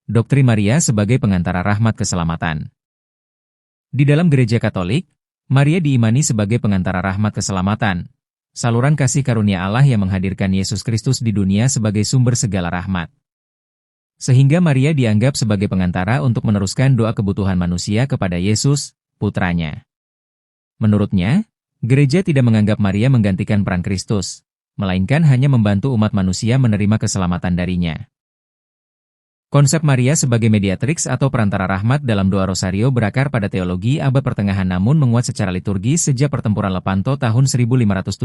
Doktrin Maria sebagai pengantara rahmat keselamatan. Di dalam Gereja Katolik, Maria diimani sebagai pengantara rahmat keselamatan, saluran kasih karunia Allah yang menghadirkan Yesus Kristus di dunia sebagai sumber segala rahmat. Sehingga Maria dianggap sebagai pengantara untuk meneruskan doa kebutuhan manusia kepada Yesus, putranya. Menurutnya, gereja tidak menganggap Maria menggantikan peran Kristus, melainkan hanya membantu umat manusia menerima keselamatan darinya. Konsep Maria sebagai mediatrix atau perantara rahmat dalam doa Rosario berakar pada teologi abad pertengahan namun menguat secara liturgis sejak pertempuran Lepanto tahun 1571,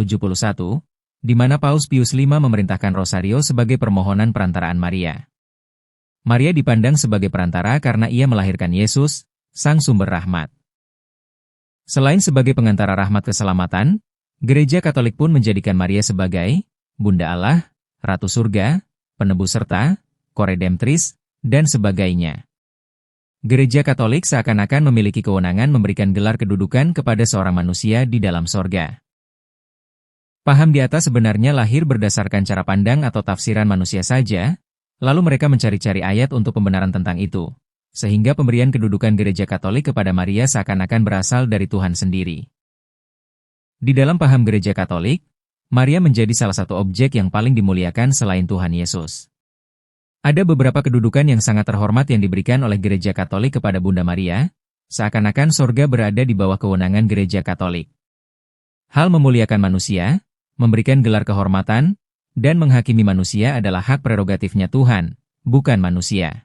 di mana Paus Pius V memerintahkan Rosario sebagai permohonan perantaraan Maria. Maria dipandang sebagai perantara karena ia melahirkan Yesus, sang sumber rahmat. Selain sebagai pengantara rahmat keselamatan, Gereja Katolik pun menjadikan Maria sebagai Bunda Allah, Ratu Surga, Penebus serta Koredemptris, dan sebagainya. Gereja Katolik seakan-akan memiliki kewenangan memberikan gelar kedudukan kepada seorang manusia di dalam sorga. Paham di atas sebenarnya lahir berdasarkan cara pandang atau tafsiran manusia saja, lalu mereka mencari-cari ayat untuk pembenaran tentang itu, sehingga pemberian kedudukan Gereja Katolik kepada Maria seakan-akan berasal dari Tuhan sendiri. Di dalam paham Gereja Katolik, Maria menjadi salah satu objek yang paling dimuliakan selain Tuhan Yesus. Ada beberapa kedudukan yang sangat terhormat yang diberikan oleh Gereja Katolik kepada Bunda Maria, seakan-akan sorga berada di bawah kewenangan Gereja Katolik. Hal memuliakan manusia, memberikan gelar kehormatan, dan menghakimi manusia adalah hak prerogatifnya Tuhan, bukan manusia.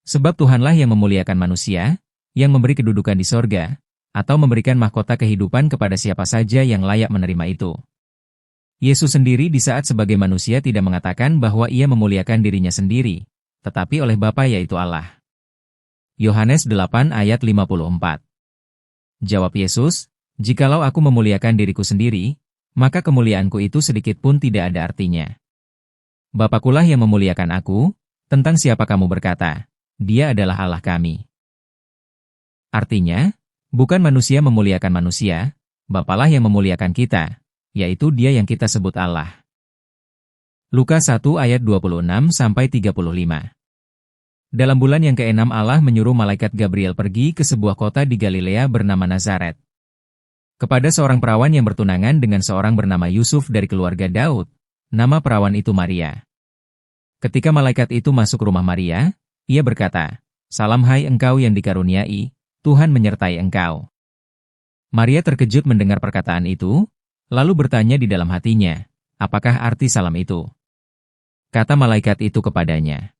Sebab Tuhanlah yang memuliakan manusia, yang memberi kedudukan di sorga, atau memberikan mahkota kehidupan kepada siapa saja yang layak menerima itu. Yesus sendiri di saat sebagai manusia tidak mengatakan bahwa ia memuliakan dirinya sendiri, tetapi oleh Bapa yaitu Allah. Yohanes 8 ayat 54. Jawab Yesus, "Jikalau aku memuliakan diriku sendiri, maka kemuliaanku itu sedikit pun tidak ada artinya. Bapakulah yang memuliakan aku, tentang siapa kamu berkata, Dia adalah Allah kami." Artinya, bukan manusia memuliakan manusia, Bapalah yang memuliakan kita, yaitu Dia yang kita sebut Allah. Lukas 1 ayat 26-35. Dalam bulan yang ke-6 Allah menyuruh malaikat Gabriel pergi ke sebuah kota di Galilea bernama Nazaret. Kepada seorang perawan yang bertunangan dengan seorang bernama Yusuf dari keluarga Daud, nama perawan itu Maria. Ketika malaikat itu masuk rumah Maria, ia berkata, "Salam hai engkau yang dikaruniai, Tuhan menyertai engkau." Maria terkejut mendengar perkataan itu, lalu bertanya di dalam hatinya, apakah arti salam itu? Kata malaikat itu kepadanya,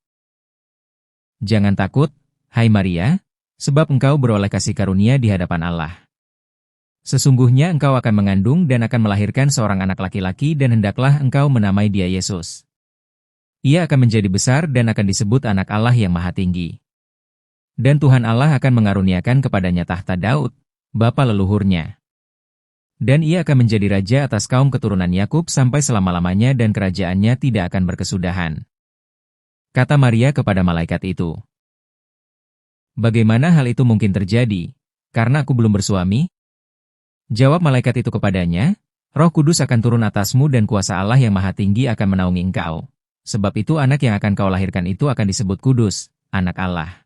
"Jangan takut, hai Maria, sebab engkau beroleh kasih karunia di hadapan Allah. Sesungguhnya engkau akan mengandung dan akan melahirkan seorang anak laki-laki dan hendaklah engkau menamai dia Yesus. Ia akan menjadi besar dan akan disebut anak Allah yang Maha Tinggi. Dan Tuhan Allah akan mengaruniakan kepadanya tahta Daud, bapa leluhurnya. Dan ia akan menjadi raja atas kaum keturunan Yakub sampai selama-lamanya dan kerajaannya tidak akan berkesudahan." Kata Maria kepada malaikat itu, "Bagaimana hal itu mungkin terjadi, karena aku belum bersuami?" Jawab malaikat itu kepadanya, "Roh Kudus akan turun atasmu dan kuasa Allah yang Maha Tinggi akan menaungi engkau. Sebab itu anak yang akan kau lahirkan itu akan disebut kudus, anak Allah."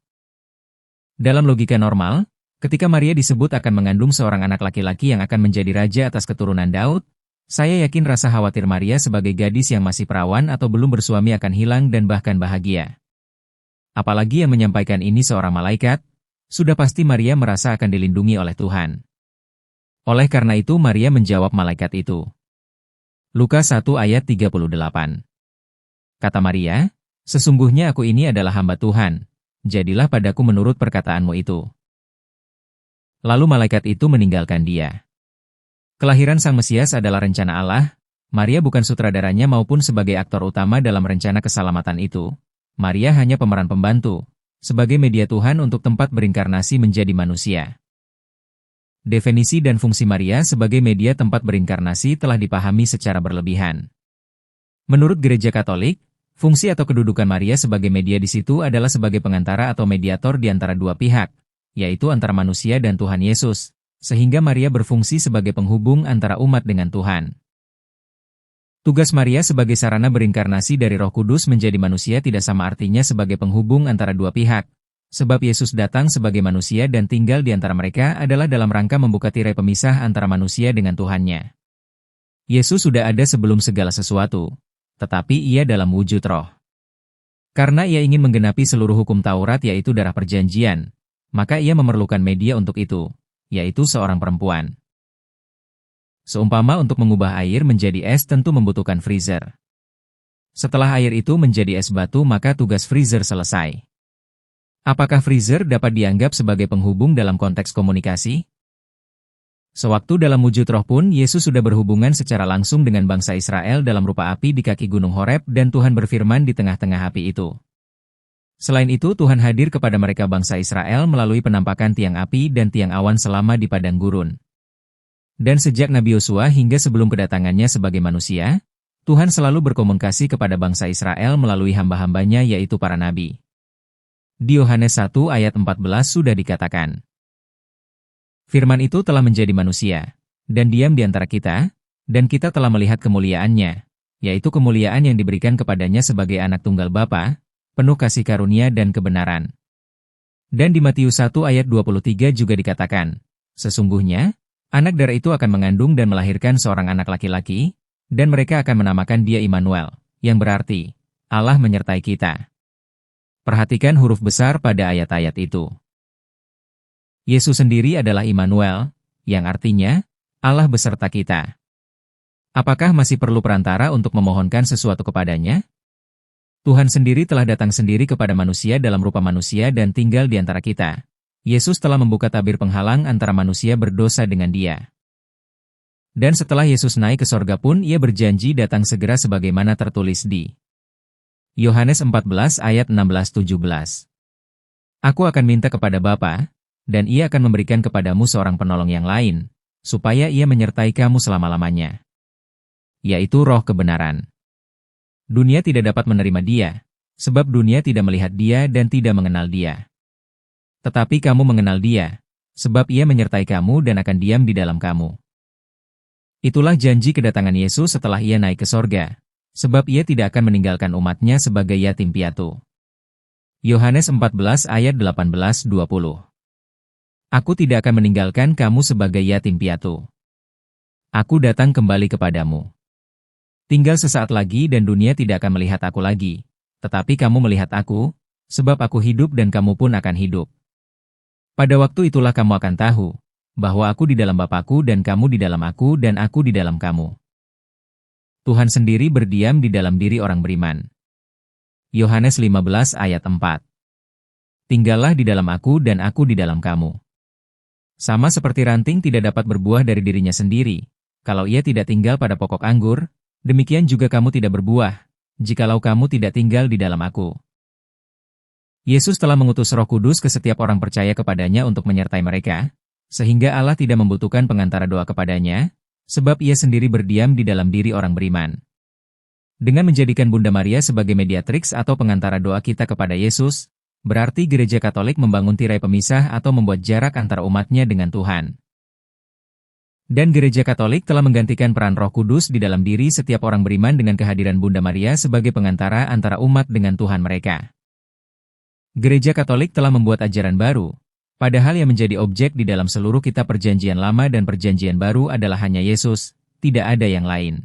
Dalam logika normal, ketika Maria disebut akan mengandung seorang anak laki-laki yang akan menjadi raja atas keturunan Daud, saya yakin rasa khawatir Maria sebagai gadis yang masih perawan atau belum bersuami akan hilang dan bahkan bahagia. Apalagi yang menyampaikan ini seorang malaikat, sudah pasti Maria merasa akan dilindungi oleh Tuhan. Oleh karena itu Maria menjawab malaikat itu. Lukas 1 ayat 38. Kata Maria, "Sesungguhnya aku ini adalah hamba Tuhan, jadilah padaku menurut perkataanmu itu." Lalu malaikat itu meninggalkan dia. Kelahiran Sang Mesias adalah rencana Allah. Maria bukan sutradaranya maupun sebagai aktor utama dalam rencana keselamatan itu. Maria hanya pemeran pembantu, sebagai media Tuhan untuk tempat berinkarnasi menjadi manusia. Definisi dan fungsi Maria sebagai media tempat berinkarnasi telah dipahami secara berlebihan. Menurut Gereja Katolik, fungsi atau kedudukan Maria sebagai media di situ adalah sebagai pengantara atau mediator di antara dua pihak, yaitu antara manusia dan Tuhan Yesus, sehingga Maria berfungsi sebagai penghubung antara umat dengan Tuhan. Tugas Maria sebagai sarana berinkarnasi dari Roh Kudus menjadi manusia tidak sama artinya sebagai penghubung antara dua pihak. Sebab Yesus datang sebagai manusia dan tinggal di antara mereka adalah dalam rangka membuka tirai pemisah antara manusia dengan Tuhannya. Yesus sudah ada sebelum segala sesuatu, tetapi ia dalam wujud roh. Karena ia ingin menggenapi seluruh hukum Taurat yaitu darah perjanjian, maka ia memerlukan media untuk itu, yaitu seorang perempuan. Seumpama untuk mengubah air menjadi es tentu membutuhkan freezer. Setelah air itu menjadi es batu maka tugas freezer selesai. Apakah freezer dapat dianggap sebagai penghubung dalam konteks komunikasi? Sewaktu dalam wujud roh pun Yesus sudah berhubungan secara langsung dengan bangsa Israel dalam rupa api di kaki Gunung Horeb dan Tuhan berfirman di tengah-tengah api itu. Selain itu Tuhan hadir kepada mereka bangsa Israel melalui penampakan tiang api dan tiang awan selama di padang gurun. Dan sejak Nabi Yosua hingga sebelum kedatangannya sebagai manusia, Tuhan selalu berkomunikasi kepada bangsa Israel melalui hamba-hambanya yaitu para nabi. Di Yohanes 1 ayat 14 sudah dikatakan, Firman itu telah menjadi manusia, dan diam di antara kita, dan kita telah melihat kemuliaannya, yaitu kemuliaan yang diberikan kepadanya sebagai anak tunggal Bapa, penuh kasih karunia dan kebenaran. Dan di Matius 1 ayat 23 juga dikatakan, Sesungguhnya, anak darah itu akan mengandung dan melahirkan seorang anak laki-laki, dan mereka akan menamakan dia Immanuel, yang berarti, Allah menyertai kita. Perhatikan huruf besar pada ayat-ayat itu. Yesus sendiri adalah Immanuel, yang artinya, Allah beserta kita. Apakah masih perlu perantara untuk memohonkan sesuatu kepadanya? Tuhan sendiri telah datang sendiri kepada manusia dalam rupa manusia dan tinggal di antara kita. Yesus telah membuka tabir penghalang antara manusia berdosa dengan Dia. Dan setelah Yesus naik ke sorga pun ia berjanji datang segera sebagaimana tertulis di Yohanes 14 ayat 16-17. Aku akan minta kepada Bapa, dan ia akan memberikan kepadamu seorang penolong yang lain, supaya ia menyertai kamu selama-lamanya. Yaitu roh kebenaran. Dunia tidak dapat menerima dia, sebab dunia tidak melihat dia dan tidak mengenal dia. Tetapi kamu mengenal dia, sebab ia menyertai kamu dan akan diam di dalam kamu. Itulah janji kedatangan Yesus setelah ia naik ke sorga, sebab ia tidak akan meninggalkan umatnya sebagai yatim piatu. Yohanes 14 ayat 18-20. Aku tidak akan meninggalkan kamu sebagai yatim piatu. Aku datang kembali kepadamu. Tinggal sesaat lagi dan dunia tidak akan melihat aku lagi, tetapi kamu melihat aku, sebab aku hidup dan kamu pun akan hidup. Pada waktu itulah kamu akan tahu, bahwa aku di dalam Bapa-Ku dan kamu di dalam aku dan aku di dalam kamu. Tuhan sendiri berdiam di dalam diri orang beriman. Yohanes 15 ayat 4. Tinggallah di dalam aku dan aku di dalam kamu. Sama seperti ranting tidak dapat berbuah dari dirinya sendiri, kalau ia tidak tinggal pada pokok anggur, demikian juga kamu tidak berbuah, jikalau kamu tidak tinggal di dalam aku. Yesus telah mengutus Roh Kudus ke setiap orang percaya kepadanya untuk menyertai mereka, sehingga Allah tidak membutuhkan pengantara doa kepadanya, sebab ia sendiri berdiam di dalam diri orang beriman. Dengan menjadikan Bunda Maria sebagai mediatrix atau pengantara doa kita kepada Yesus, berarti Gereja Katolik membangun tirai pemisah atau membuat jarak antara umatnya dengan Tuhan. Dan Gereja Katolik telah menggantikan peran Roh Kudus di dalam diri setiap orang beriman dengan kehadiran Bunda Maria sebagai pengantara antara umat dengan Tuhan mereka. Gereja Katolik telah membuat ajaran baru, padahal yang menjadi objek di dalam seluruh kitab Perjanjian Lama dan Perjanjian Baru adalah hanya Yesus, tidak ada yang lain.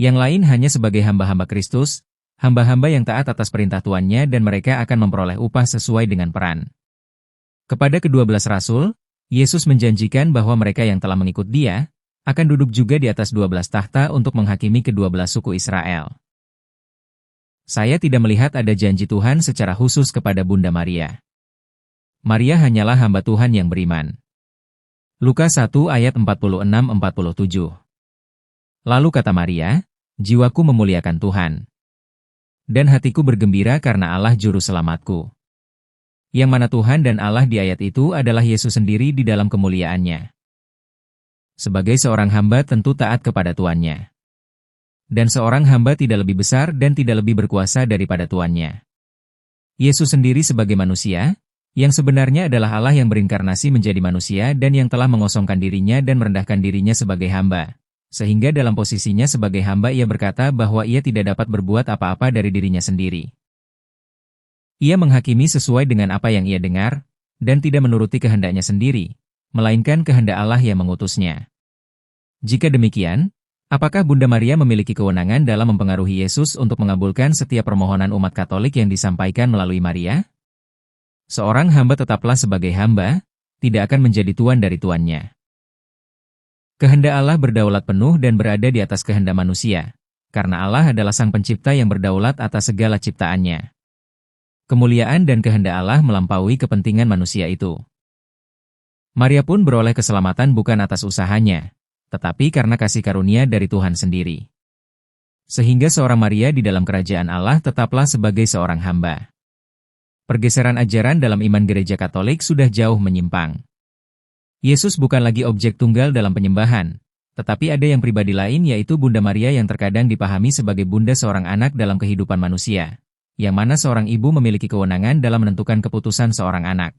Yang lain hanya sebagai hamba-hamba Kristus, hamba-hamba yang taat atas perintah Tuannya dan mereka akan memperoleh upah sesuai dengan peran. Kepada ke-12 Rasul, Yesus menjanjikan bahwa mereka yang telah mengikut Dia, akan duduk juga di atas 12 tahta untuk menghakimi ke-12 suku Israel. Saya tidak melihat ada janji Tuhan secara khusus kepada Bunda Maria. Maria hanyalah hamba Tuhan yang beriman. Lukas 1 ayat 46-47. Lalu kata Maria, jiwaku memuliakan Tuhan. Dan hatiku bergembira karena Allah juru selamatku. Yang mana Tuhan dan Allah di ayat itu adalah Yesus sendiri di dalam kemuliaannya. Sebagai seorang hamba tentu taat kepada tuannya. Dan seorang hamba tidak lebih besar dan tidak lebih berkuasa daripada tuannya. Yesus sendiri sebagai manusia, yang sebenarnya adalah Allah yang berinkarnasi menjadi manusia dan yang telah mengosongkan dirinya dan merendahkan dirinya sebagai hamba, Sehingga dalam posisinya sebagai hamba ia berkata bahwa ia tidak dapat berbuat apa-apa dari dirinya sendiri. Ia menghakimi sesuai dengan apa yang ia dengar, dan tidak menuruti kehendaknya sendiri, melainkan kehendak Allah yang mengutusnya. Jika demikian, apakah Bunda Maria memiliki kewenangan dalam mempengaruhi Yesus untuk mengabulkan setiap permohonan umat Katolik yang disampaikan melalui Maria? Seorang hamba tetaplah sebagai hamba, tidak akan menjadi tuan dari tuannya. Kehendak Allah berdaulat penuh dan berada di atas kehendak manusia, karena Allah adalah Sang Pencipta yang berdaulat atas segala ciptaannya. Kemuliaan dan kehendak Allah melampaui kepentingan manusia itu. Maria pun beroleh keselamatan bukan atas usahanya, tetapi karena kasih karunia dari Tuhan sendiri. Sehingga seorang Maria di dalam kerajaan Allah tetaplah sebagai seorang hamba. Pergeseran ajaran dalam iman Gereja Katolik sudah jauh menyimpang. Yesus bukan lagi objek tunggal dalam penyembahan, tetapi ada yang pribadi lain yaitu Bunda Maria yang terkadang dipahami sebagai bunda seorang anak dalam kehidupan manusia, yang mana seorang ibu memiliki kewenangan dalam menentukan keputusan seorang anak.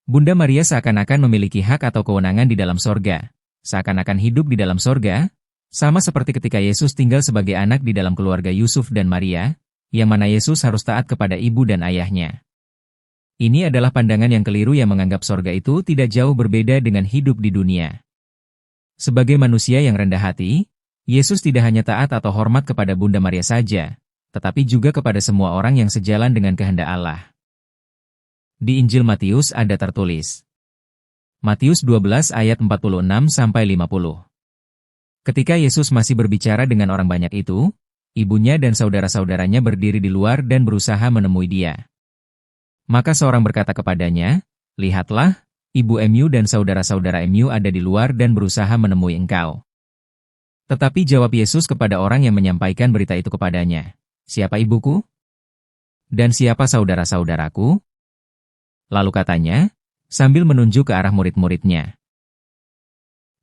Bunda Maria seakan-akan memiliki hak atau kewenangan di dalam sorga, seakan-akan hidup di dalam sorga, sama seperti ketika Yesus tinggal sebagai anak di dalam keluarga Yusuf dan Maria, yang mana Yesus harus taat kepada ibu dan ayahnya. Ini adalah pandangan yang keliru yang menganggap sorga itu tidak jauh berbeda dengan hidup di dunia. Sebagai manusia yang rendah hati, Yesus tidak hanya taat atau hormat kepada Bunda Maria saja, tetapi juga kepada semua orang yang sejalan dengan kehendak Allah. Di Injil Matius ada tertulis. Matius 12 ayat 46-50. Ketika Yesus masih berbicara dengan orang banyak itu, ibunya dan saudara-saudaranya berdiri di luar dan berusaha menemui dia. Maka seorang berkata kepadanya, "Lihatlah, ibu Mu dan saudara-saudara Mu ada di luar dan berusaha menemui engkau." Tetapi jawab Yesus kepada orang yang menyampaikan berita itu kepadanya, "Siapa ibuku? Dan siapa saudara-saudaraku?" Lalu katanya, sambil menunjuk ke arah murid-muridnya,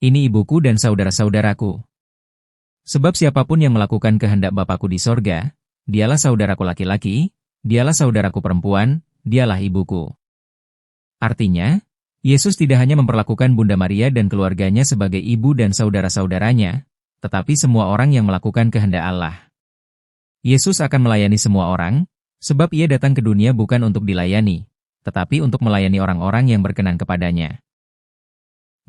"Ini ibuku dan saudara-saudaraku. Sebab siapapun yang melakukan kehendak Bapakku di sorga, dialah saudaraku laki-laki, dialah saudaraku perempuan, dialah ibuku." Artinya, Yesus tidak hanya memperlakukan Bunda Maria dan keluarganya sebagai ibu dan saudara-saudaranya, tetapi semua orang yang melakukan kehendak Allah. Yesus akan melayani semua orang, sebab ia datang ke dunia bukan untuk dilayani, tetapi untuk melayani orang-orang yang berkenan kepadanya.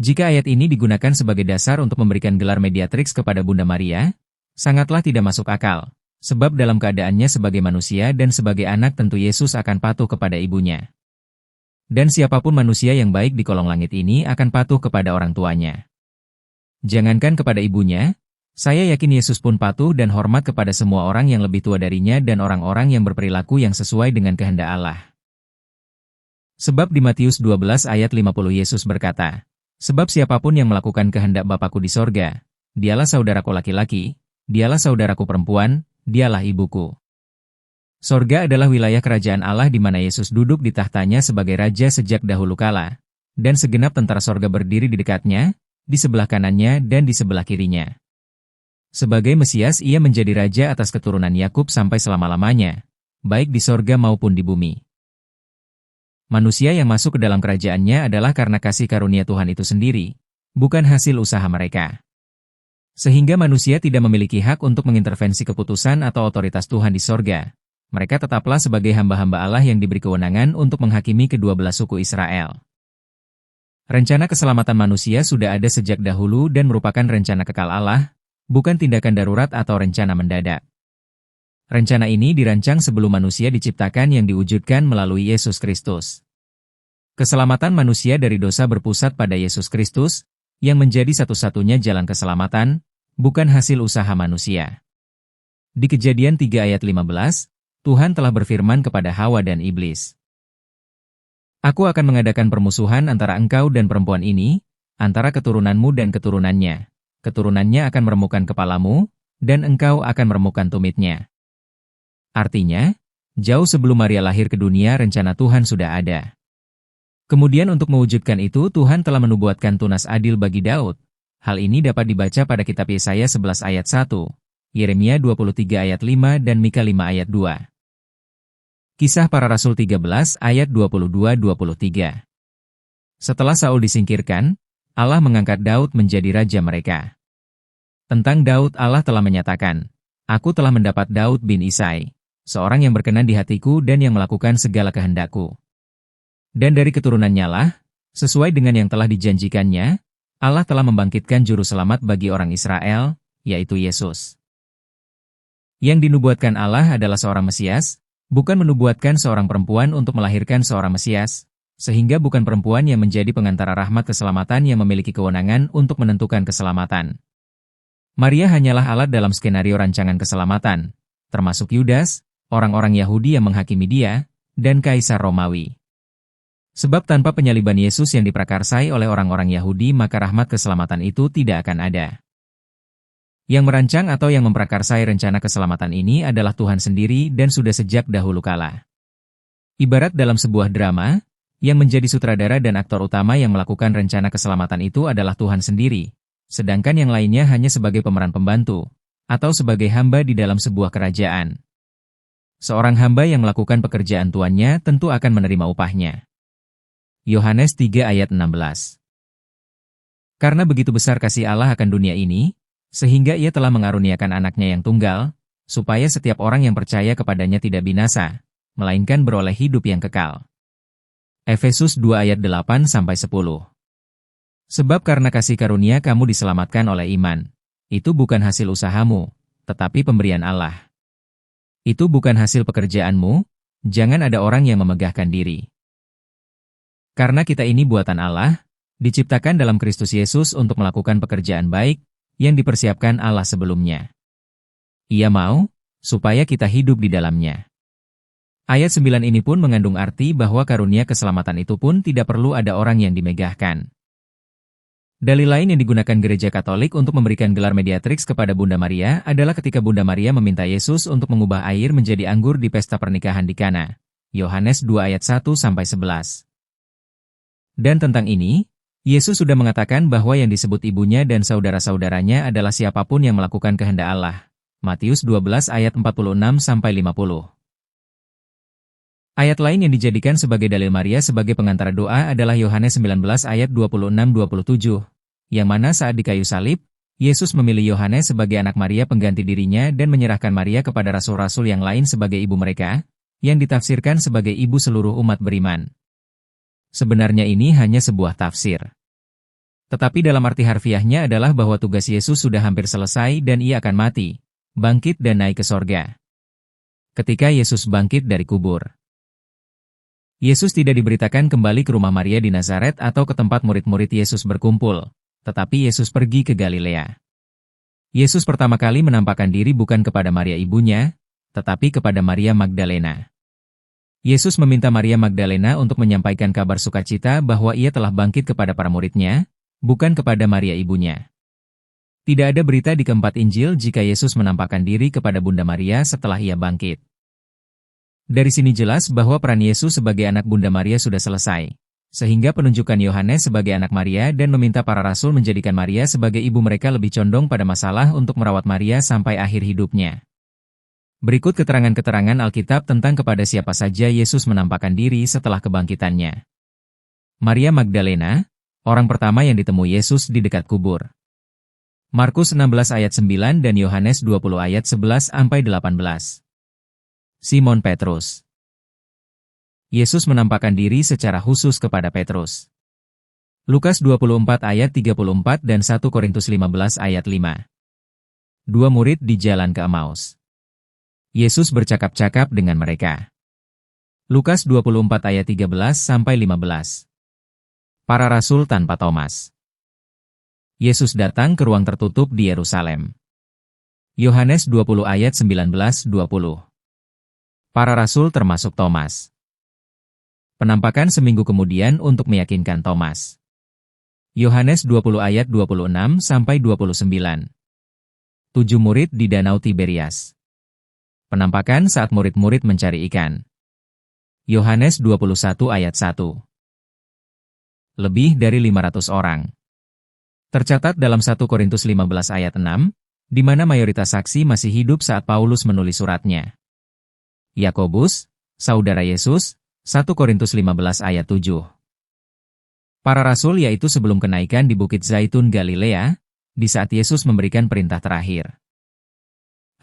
Jika ayat ini digunakan sebagai dasar untuk memberikan gelar mediatrix kepada Bunda Maria, sangatlah tidak masuk akal. Sebab dalam keadaannya sebagai manusia dan sebagai anak tentu Yesus akan patuh kepada ibunya. Dan siapapun manusia yang baik di kolong langit ini akan patuh kepada orang tuanya. Jangankan kepada ibunya, saya yakin Yesus pun patuh dan hormat kepada semua orang yang lebih tua darinya dan orang-orang yang berperilaku yang sesuai dengan kehendak Allah. Sebab di Matius 12 ayat 50 Yesus berkata, "Sebab siapapun yang melakukan kehendak Bapakku di sorga, dialah saudaraku laki-laki, dialah saudaraku perempuan, dialah ibuku." Sorga adalah wilayah kerajaan Allah di mana Yesus duduk di tahtanya sebagai Raja sejak dahulu kala, dan segenap tentara sorga berdiri di dekatnya, di sebelah kanannya dan di sebelah kirinya. Sebagai Mesias ia menjadi Raja atas keturunan Yakub sampai selama-lamanya, baik di sorga maupun di bumi. Manusia yang masuk ke dalam kerajaannya adalah karena kasih karunia Tuhan itu sendiri, bukan hasil usaha mereka. Sehingga manusia tidak memiliki hak untuk mengintervensi keputusan atau otoritas Tuhan di sorga. Mereka tetaplah sebagai hamba-hamba Allah yang diberi kewenangan untuk menghakimi kedua belah suku Israel. Rencana keselamatan manusia sudah ada sejak dahulu dan merupakan rencana kekal Allah, bukan tindakan darurat atau rencana mendadak. Rencana ini dirancang sebelum manusia diciptakan yang diwujudkan melalui Yesus Kristus. Keselamatan manusia dari dosa berpusat pada Yesus Kristus, yang menjadi satu-satunya jalan keselamatan, bukan hasil usaha manusia. Di Kejadian 3 ayat 15, Tuhan telah berfirman kepada Hawa dan Iblis, "Aku akan mengadakan permusuhan antara engkau dan perempuan ini, antara keturunanmu dan keturunannya. Keturunannya akan meremukkan kepalamu, dan engkau akan meremukkan tumitnya." Artinya, jauh sebelum Maria lahir ke dunia rencana Tuhan sudah ada. Kemudian untuk mewujudkan itu Tuhan telah menubuatkan tunas adil bagi Daud. Hal ini dapat dibaca pada kitab Yesaya 11 ayat 1, Yeremia 23 ayat 5 dan Mika 5 ayat 2. Kisah Para Rasul 13 ayat 22-23. Setelah Saul disingkirkan, Allah mengangkat Daud menjadi raja mereka. Tentang Daud Allah telah menyatakan, "Aku telah mendapat Daud bin Isai, seorang yang berkenan di hatiku dan yang melakukan segala kehendakku." Dan dari keturunannya lah, sesuai dengan yang telah dijanjikannya, Allah telah membangkitkan juru selamat bagi orang Israel, yaitu Yesus. Yang dinubuatkan Allah adalah seorang Mesias, bukan menubuatkan seorang perempuan untuk melahirkan seorang Mesias, sehingga bukan perempuan yang menjadi pengantara rahmat keselamatan yang memiliki kewenangan untuk menentukan keselamatan. Maria hanyalah alat dalam skenario rancangan keselamatan, termasuk Yudas, orang-orang Yahudi yang menghakimi dia, dan Kaisar Romawi. Sebab tanpa penyaliban Yesus yang diprakarsai oleh orang-orang Yahudi maka rahmat keselamatan itu tidak akan ada. Yang merancang atau yang memprakarsai rencana keselamatan ini adalah Tuhan sendiri dan sudah sejak dahulu kala. Ibarat dalam sebuah drama, yang menjadi sutradara dan aktor utama yang melakukan rencana keselamatan itu adalah Tuhan sendiri, sedangkan yang lainnya hanya sebagai pemeran pembantu, atau sebagai hamba di dalam sebuah kerajaan. Seorang hamba yang melakukan pekerjaan tuannya tentu akan menerima upahnya. Yohanes 3 ayat 16. Karena begitu besar kasih Allah akan dunia ini, sehingga ia telah mengaruniakan anaknya yang tunggal, supaya setiap orang yang percaya kepadanya tidak binasa, melainkan beroleh hidup yang kekal. Efesus 2 ayat 8-10. Sebab karena kasih karunia kamu diselamatkan oleh iman. Itu bukan hasil usahamu, tetapi pemberian Allah. Itu bukan hasil pekerjaanmu, jangan ada orang yang memegahkan diri. Karena kita ini buatan Allah, diciptakan dalam Kristus Yesus untuk melakukan pekerjaan baik, yang dipersiapkan Allah sebelumnya. Ia mau, supaya kita hidup di dalamnya. Ayat 9 ini pun mengandung arti bahwa karunia keselamatan itu pun tidak perlu ada orang yang dimegahkan. Dalil lain yang digunakan Gereja Katolik untuk memberikan gelar mediatrix kepada Bunda Maria adalah ketika Bunda Maria meminta Yesus untuk mengubah air menjadi anggur di pesta pernikahan di Kana. Yohanes 2 ayat 1-11. Dan tentang ini, Yesus sudah mengatakan bahwa yang disebut ibunya dan saudara-saudaranya adalah siapapun yang melakukan kehendak Allah. Matius 12 ayat 46-50. Ayat lain yang dijadikan sebagai dalil Maria sebagai pengantara doa adalah Yohanes 19 ayat 26-27, yang mana saat di kayu salib, Yesus memilih Yohanes sebagai anak Maria pengganti dirinya dan menyerahkan Maria kepada rasul-rasul yang lain sebagai ibu mereka, yang ditafsirkan sebagai ibu seluruh umat beriman. Sebenarnya ini hanya sebuah tafsir. Tetapi dalam arti harfiahnya adalah bahwa tugas Yesus sudah hampir selesai dan ia akan mati, bangkit dan naik ke sorga. Ketika Yesus bangkit dari kubur, Yesus tidak diberitakan kembali ke rumah Maria di Nazaret atau ke tempat murid-murid Yesus berkumpul, tetapi Yesus pergi ke Galilea. Yesus pertama kali menampakkan diri bukan kepada Maria ibunya, tetapi kepada Maria Magdalena. Yesus meminta Maria Magdalena untuk menyampaikan kabar sukacita bahwa ia telah bangkit kepada para muridnya, bukan kepada Maria ibunya. Tidak ada berita di keempat Injil jika Yesus menampakkan diri kepada Bunda Maria setelah ia bangkit. Dari sini jelas bahwa peran Yesus sebagai anak Bunda Maria sudah selesai, sehingga penunjukan Yohanes sebagai anak Maria dan meminta para rasul menjadikan Maria sebagai ibu mereka lebih condong pada masalah untuk merawat Maria sampai akhir hidupnya. Berikut keterangan-keterangan Alkitab tentang kepada siapa saja Yesus menampakkan diri setelah kebangkitannya. Maria Magdalena, orang pertama yang ditemui Yesus di dekat kubur. Markus 16 ayat 9 dan Yohanes 20 ayat 11-18. Simon Petrus. Yesus menampakkan diri secara khusus kepada Petrus. Lukas 24 ayat 34 dan 1 Korintus 15 ayat 5. Dua murid di jalan ke Emmaus. Yesus bercakap-cakap dengan mereka. Lukas 24 ayat 13-15. Para rasul tanpa Thomas. Yesus datang ke ruang tertutup di Yerusalem. Yohanes 20 ayat 19-20. Para rasul termasuk Thomas. Penampakan seminggu kemudian untuk meyakinkan Thomas. Yohanes 20 ayat 26-29. 7 murid di Danau Tiberias. Penampakan saat murid-murid mencari ikan. Yohanes 21 ayat 1. Lebih dari 500 orang. Tercatat dalam 1 Korintus 15 ayat 6, di mana mayoritas saksi masih hidup saat Paulus menulis suratnya. Yakobus, saudara Yesus, 1 Korintus 15 ayat 7. Para rasul yaitu sebelum kenaikan di Bukit Zaitun Galilea, di saat Yesus memberikan perintah terakhir.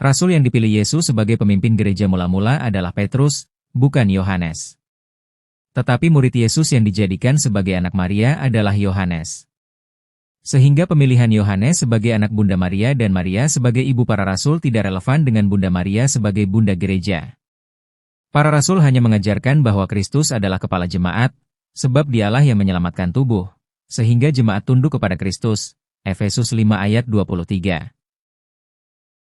Rasul yang dipilih Yesus sebagai pemimpin gereja mula-mula adalah Petrus, bukan Yohanes. Tetapi murid Yesus yang dijadikan sebagai anak Maria adalah Yohanes. Sehingga pemilihan Yohanes sebagai anak Bunda Maria dan Maria sebagai ibu para rasul tidak relevan dengan Bunda Maria sebagai bunda gereja. Para rasul hanya mengajarkan bahwa Kristus adalah kepala jemaat, sebab Dialah yang menyelamatkan tubuh, sehingga jemaat tunduk kepada Kristus. Efesus 5 ayat 23.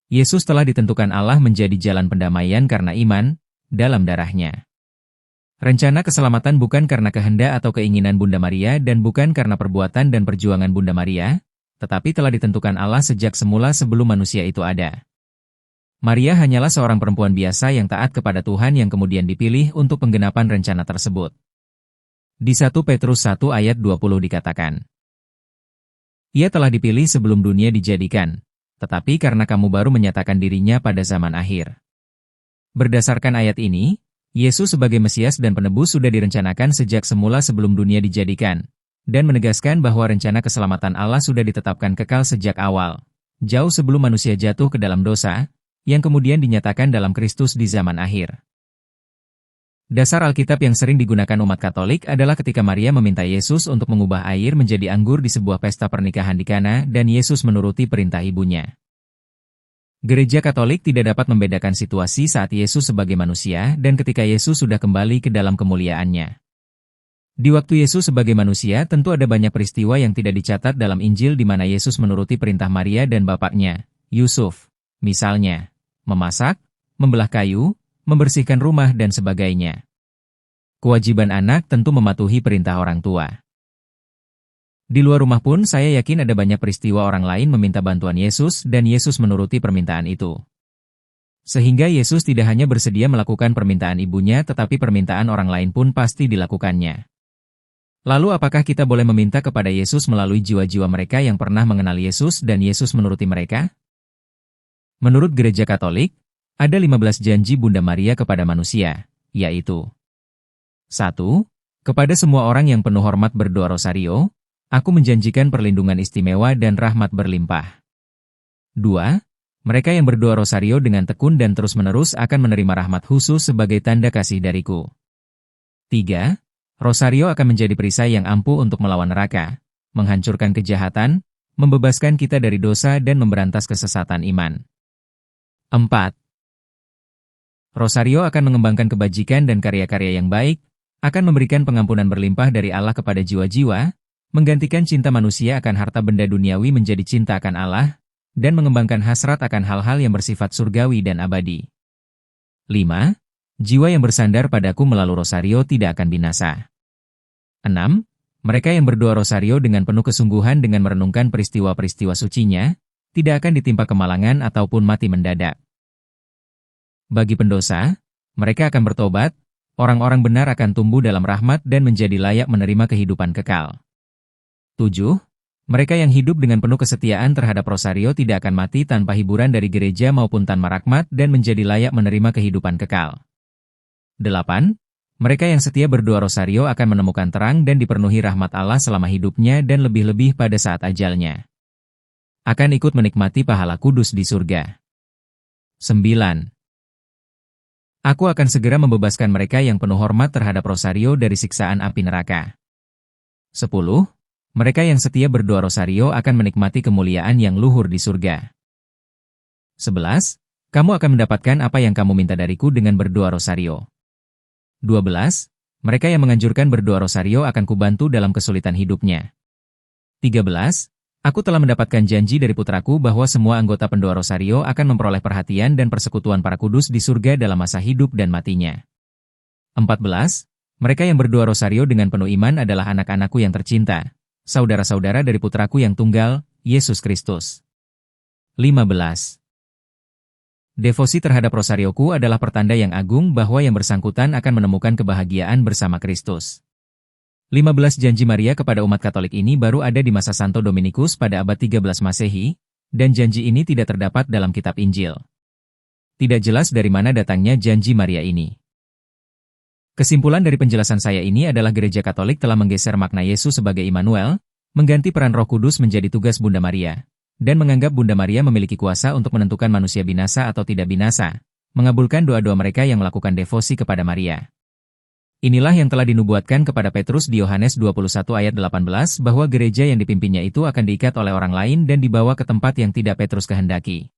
Yesus telah ditentukan Allah menjadi jalan pendamaian karena iman dalam darah-Nya. Rencana keselamatan bukan karena kehendak atau keinginan Bunda Maria dan bukan karena perbuatan dan perjuangan Bunda Maria, tetapi telah ditentukan Allah sejak semula sebelum manusia itu ada. Maria hanyalah seorang perempuan biasa yang taat kepada Tuhan yang kemudian dipilih untuk penggenapan rencana tersebut. Di 1 Petrus 1 ayat 20 dikatakan, Ia telah dipilih sebelum dunia dijadikan, tetapi karena kamu baru menyatakan dirinya pada zaman akhir. Berdasarkan ayat ini, Yesus sebagai Mesias dan Penebus sudah direncanakan sejak semula sebelum dunia dijadikan, dan menegaskan bahwa rencana keselamatan Allah sudah ditetapkan kekal sejak awal, jauh sebelum manusia jatuh ke dalam dosa, yang kemudian dinyatakan dalam Kristus di zaman akhir. Dasar Alkitab yang sering digunakan umat Katolik adalah ketika Maria meminta Yesus untuk mengubah air menjadi anggur di sebuah pesta pernikahan di Kana dan Yesus menuruti perintah ibunya. Gereja Katolik tidak dapat membedakan situasi saat Yesus sebagai manusia dan ketika Yesus sudah kembali ke dalam kemuliaannya. Di waktu Yesus sebagai manusia tentu ada banyak peristiwa yang tidak dicatat dalam Injil di mana Yesus menuruti perintah Maria dan bapaknya, Yusuf. Misalnya, memasak, membelah kayu, membersihkan rumah dan sebagainya. Kewajiban anak tentu mematuhi perintah orang tua. Di luar rumah pun saya yakin ada banyak peristiwa orang lain meminta bantuan Yesus dan Yesus menuruti permintaan itu. Sehingga Yesus tidak hanya bersedia melakukan permintaan ibunya tetapi permintaan orang lain pun pasti dilakukannya. Lalu apakah kita boleh meminta kepada Yesus melalui jiwa-jiwa mereka yang pernah mengenal Yesus dan Yesus menuruti mereka? Menurut Gereja Katolik, ada 15 janji Bunda Maria kepada manusia, yaitu 1. Kepada semua orang yang penuh hormat berdoa rosario, aku menjanjikan perlindungan istimewa dan rahmat berlimpah. 2. Mereka yang berdoa rosario dengan tekun dan terus-menerus akan menerima rahmat khusus sebagai tanda kasih dariku. 3. Rosario akan menjadi perisai yang ampuh untuk melawan neraka, menghancurkan kejahatan, membebaskan kita dari dosa dan memberantas kesesatan iman. 4. Rosario akan mengembangkan kebajikan dan karya-karya yang baik, akan memberikan pengampunan berlimpah dari Allah kepada jiwa-jiwa, menggantikan cinta manusia akan harta benda duniawi menjadi cinta akan Allah, dan mengembangkan hasrat akan hal-hal yang bersifat surgawi dan abadi. 5. Jiwa yang bersandar padaku melalui rosario tidak akan binasa. 6. Mereka yang berdoa rosario dengan penuh kesungguhan dengan merenungkan peristiwa-peristiwa sucinya, tidak akan ditimpa kemalangan ataupun mati mendadak. Bagi pendosa, mereka akan bertobat, orang-orang benar akan tumbuh dalam rahmat dan menjadi layak menerima kehidupan kekal. 7. Mereka yang hidup dengan penuh kesetiaan terhadap rosario tidak akan mati tanpa hiburan dari gereja maupun tanpa rahmat dan menjadi layak menerima kehidupan kekal. 8. Mereka yang setia berdoa rosario akan menemukan terang dan dipenuhi rahmat Allah selama hidupnya dan lebih-lebih pada saat ajalnya. Akan ikut menikmati pahala kudus di surga. 9. Aku akan segera membebaskan mereka yang penuh hormat terhadap rosario dari siksaan api neraka. 10. Mereka yang setia berdoa rosario akan menikmati kemuliaan yang luhur di surga. 11. Kamu akan mendapatkan apa yang kamu minta dariku dengan berdoa rosario. 12. Mereka yang menganjurkan berdoa rosario akan kubantu dalam kesulitan hidupnya. 13. Aku telah mendapatkan janji dari putraku bahwa semua anggota pendoa rosario akan memperoleh perhatian dan persekutuan para kudus di surga dalam masa hidup dan matinya. 14. Mereka yang berdoa rosario dengan penuh iman adalah anak-anakku yang tercinta, saudara-saudara dari putraku yang tunggal, Yesus Kristus. 15. Devosi terhadap rosarioku adalah pertanda yang agung bahwa yang bersangkutan akan menemukan kebahagiaan bersama Kristus. 15 janji Maria kepada umat Katolik ini baru ada di masa Santo Dominikus pada abad 13 Masehi, dan janji ini tidak terdapat dalam kitab Injil. Tidak jelas dari mana datangnya janji Maria ini. Kesimpulan dari penjelasan saya ini adalah Gereja Katolik telah menggeser makna Yesus sebagai Immanuel, mengganti peran Roh Kudus menjadi tugas Bunda Maria, dan menganggap Bunda Maria memiliki kuasa untuk menentukan manusia binasa atau tidak binasa, mengabulkan doa-doa mereka yang melakukan devosi kepada Maria. Inilah yang telah dinubuatkan kepada Petrus di Yohanes 21 ayat 18 bahwa gereja yang dipimpinnya itu akan diikat oleh orang lain dan dibawa ke tempat yang tidak Petrus kehendaki.